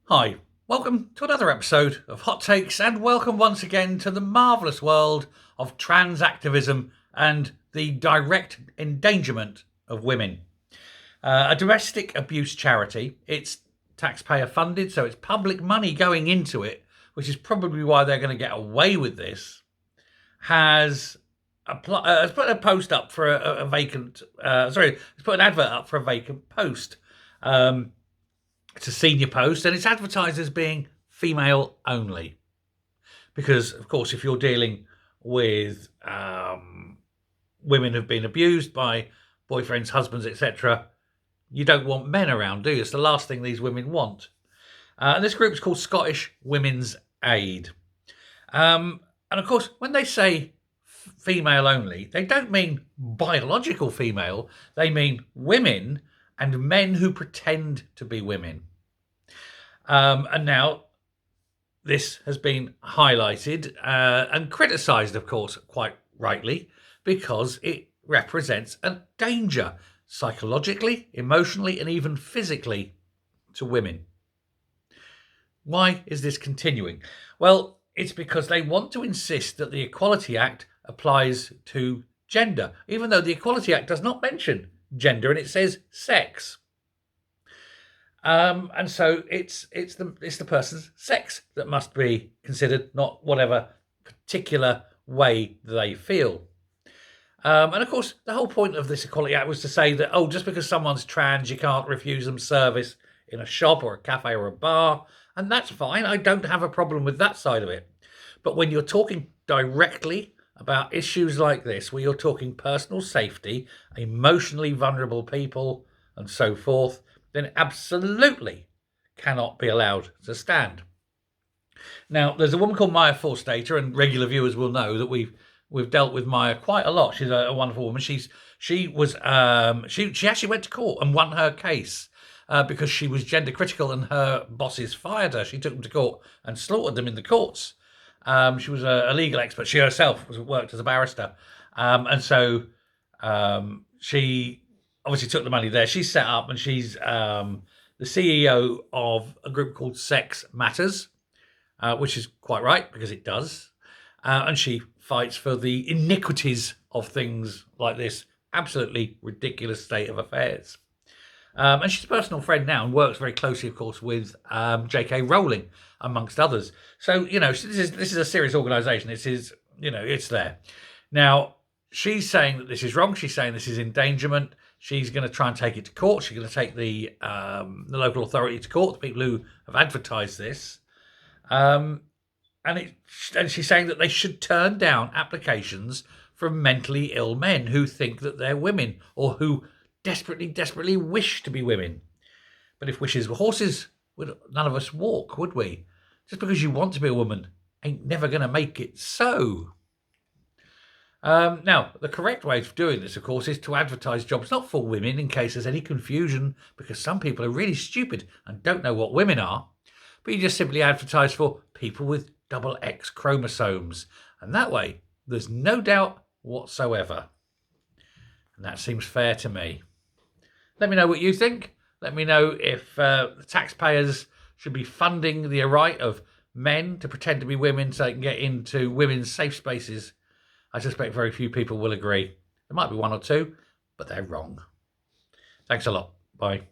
Hi, welcome to another episode of Hot Takes, and welcome once again to the marvellous world of trans activism and the direct endangerment of women. A domestic abuse charity, it's taxpayer funded, so it's public money going into it, which is probably why they're going to get away with this, has put a post up for a vacant, has put an advert up for a vacant post. It's a senior post, and it's advertised as being female only. Because, of course, if you're dealing with women who've been abused by boyfriends, husbands, etc., you don't want men around, do you? It's the last thing these women want. And this group is called Scottish Women's Aid. And, of course, when they say female only, they don't mean biological female. They mean women and men who pretend to be women. And now this has been highlighted and criticised, of course, quite rightly, because it represents a danger psychologically, emotionally, and even physically to women. Why is this continuing? Well, it's because they want to insist that the Equality Act applies to gender, even though the Equality Act does not mention gender and it says sex. And so it's the person's sex that must be considered, not whatever particular way they feel. And of course, the whole point of this Equality Act was to say that, just because someone's trans, you can't refuse them service in a shop or a cafe or a bar. And that's fine. I don't have a problem with that side of it. But when you're talking directly about issues like this, where you're talking personal safety, emotionally vulnerable people, and so forth, then it absolutely cannot be allowed to stand. Now, there's a woman called Maya Forstater, and regular viewers will know that we've dealt with Maya quite a lot. She's a wonderful woman. She actually went to court and won her case because she was gender critical and her bosses fired her. She took them to court and slaughtered them in the courts. She was a legal expert. She herself worked as a barrister, and so she obviously took the money there. She's set up, and she's the CEO of a group called Sex Matters, which is quite right because it does. And she fights for the iniquities of things like this absolutely ridiculous state of affairs. And she's a personal friend now and works very closely, of course, with J.K. Rowling, amongst others. So, this is a serious organisation. This is, it's there. Now, she's saying that this is wrong. She's saying this is endangerment. She's going to try and take it to court. She's going to take the local authority to court, the people who have advertised this. And she's saying that they should turn down applications from mentally ill men who think that they're women or who desperately wish to be women. But if wishes were horses, none of us walk, would we? Just because you want to be a woman ain't never going to make it so. Now, the correct way of doing this, of course, is to advertise jobs not for women in case there's any confusion, because some people are really stupid and don't know what women are. But you just simply advertise for people with double X chromosomes. And that way, there's no doubt whatsoever. And that seems fair to me. Let me know what you think. Let me know if the taxpayers should be funding the right of men to pretend to be women so they can get into women's safe spaces. I suspect very few people will agree. There might be one or two, but they're wrong. Thanks a lot. Bye.